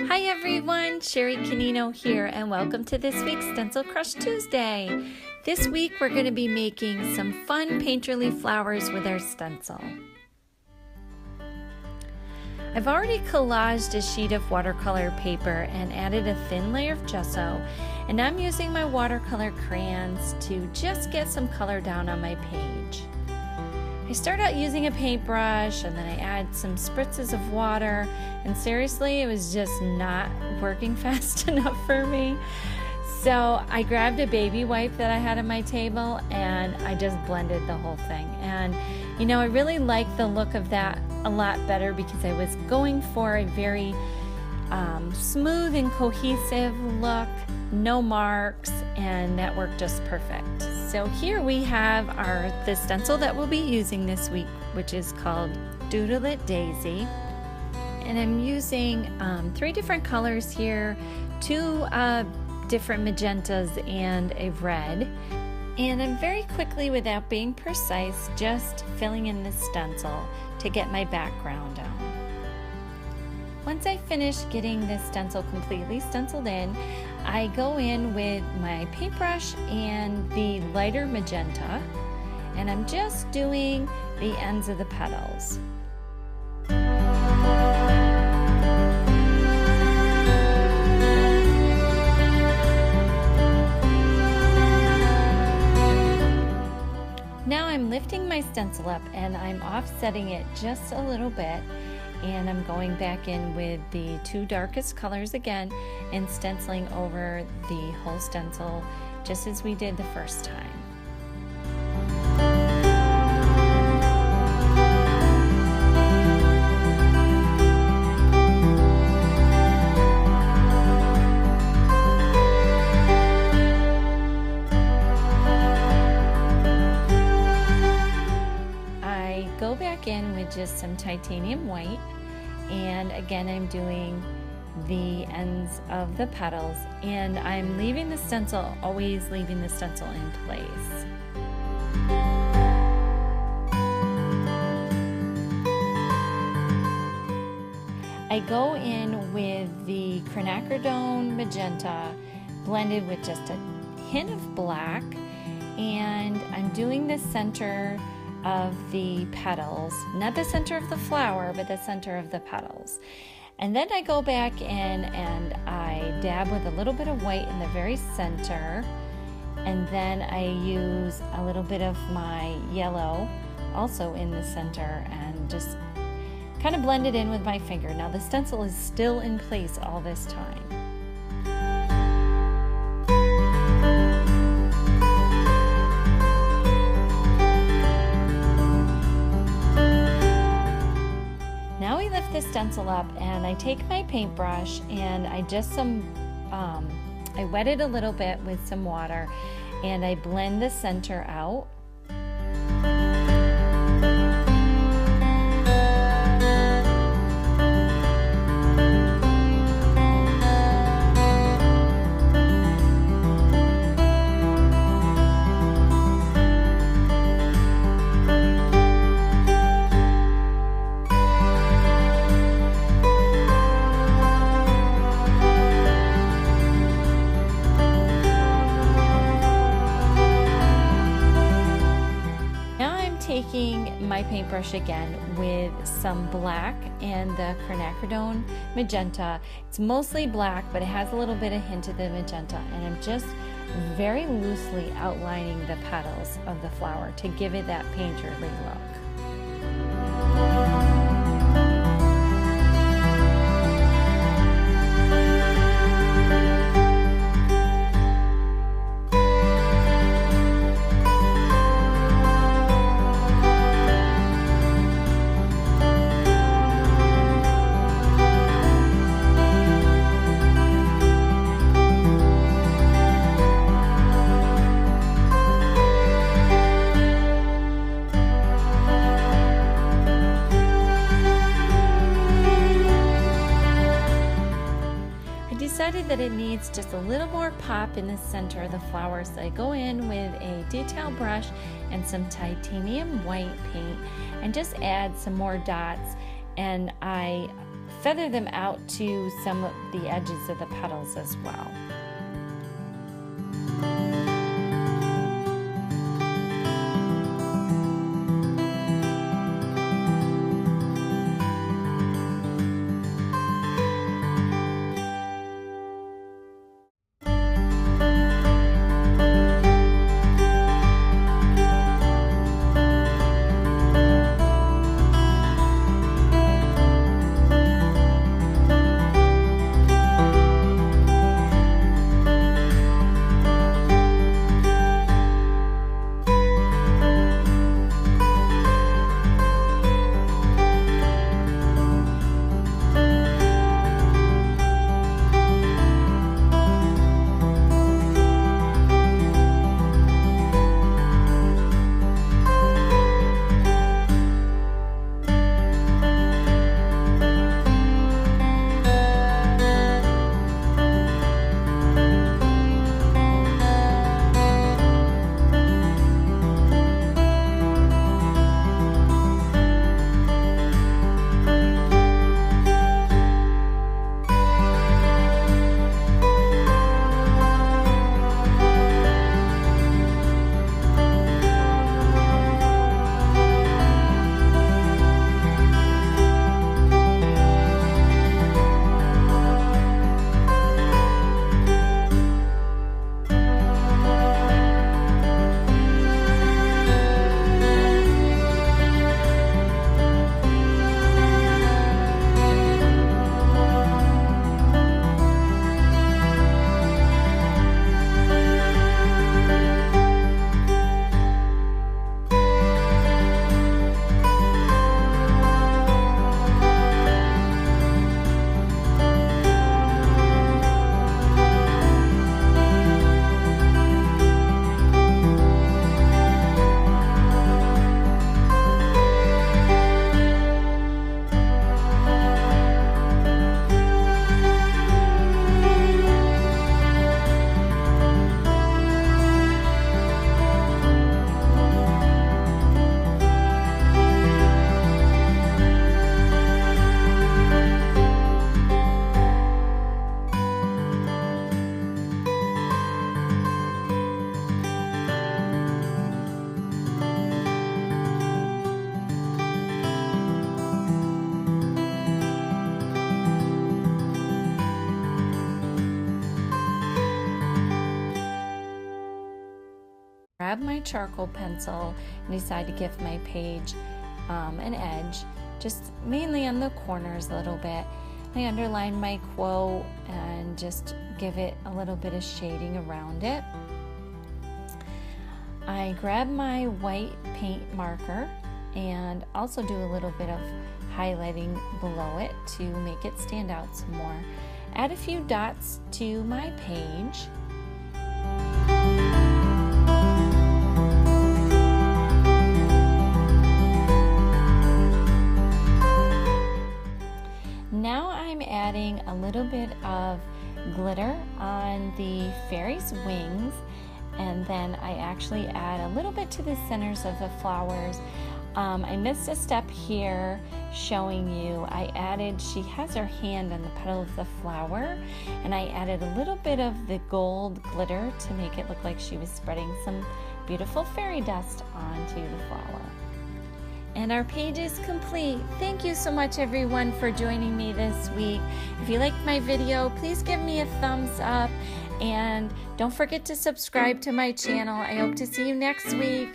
Hi everyone, Sherry Canino here, and welcome to this week's Stencil Crush Tuesday. This week we're going to be making some fun painterly flowers with our stencil. I've already collaged a sheet of watercolor paper and added a thin layer of gesso, and I'm using my watercolor crayons to just get some color down on my page. I start out using a paintbrush and then I add some spritzes of water, and seriously, it was just not working fast enough for me. So I grabbed a baby wipe that I had on my table and I just blended the whole thing. And you know, I really like the look of that a lot better because I was going for a very smooth and cohesive look, no marks, and that worked just perfect. So here we have the stencil that we'll be using this week, which is called Doodle It Daisy. And I'm using 3 different colors here, 2 different magentas and a red. And I'm very quickly, without being precise, just filling in the stencil to get my background on. Once I finish getting this stencil completely stenciled in, I go in with my paintbrush and the lighter magenta, and I'm just doing the ends of the petals. Now I'm lifting my stencil up and I'm offsetting it just a little bit, and I'm going back in with the 2 darkest colors again and stenciling over the whole stencil just as we did the first time. Go back in with just some titanium white, and again I'm doing the ends of the petals, and I'm leaving the stencil, always leaving the stencil in place. I go in with the quinacridone magenta blended with just a hint of black, and I'm doing the center of the petals, not the center of the flower, but the center of the petals. And then I go back in and I dab with a little bit of white in the very center, and then I use a little bit of my yellow also in the center and just kind of blend it in with my finger. Now the stencil is still in place all this time. The stencil up, and I take my paintbrush and I just I wet it a little bit with some water, and I blend the center out. Taking my paintbrush again with some black and the quinacridone magenta. It's mostly black, but it has a little bit of hint of the magenta, and I'm just very loosely outlining the petals of the flower to give it that painterly look. Decided that it needs just a little more pop in the center of the flower, so I go in with a detail brush and some titanium white paint and just add some more dots, and I feather them out to some of the edges of the petals as well. Grab my charcoal pencil and decide to give my page an edge, just mainly on the corners a little bit. I underline my quote and just give it a little bit of shading around it. I grab my white paint marker and also do a little bit of highlighting below it to make it stand out some more. Add a few dots to my page. Now I'm adding a little bit of glitter on the fairy's wings, and then I actually add a little bit to the centers of the flowers. I missed a step here showing you. She has her hand on the petal of the flower, and I added a little bit of the gold glitter to make it look like she was spreading some beautiful fairy dust onto the flower. And our page is complete. Thank you so much everyone for joining me this week. If you liked my video, please give me a thumbs up and don't forget to subscribe to my channel. I hope to see you next week.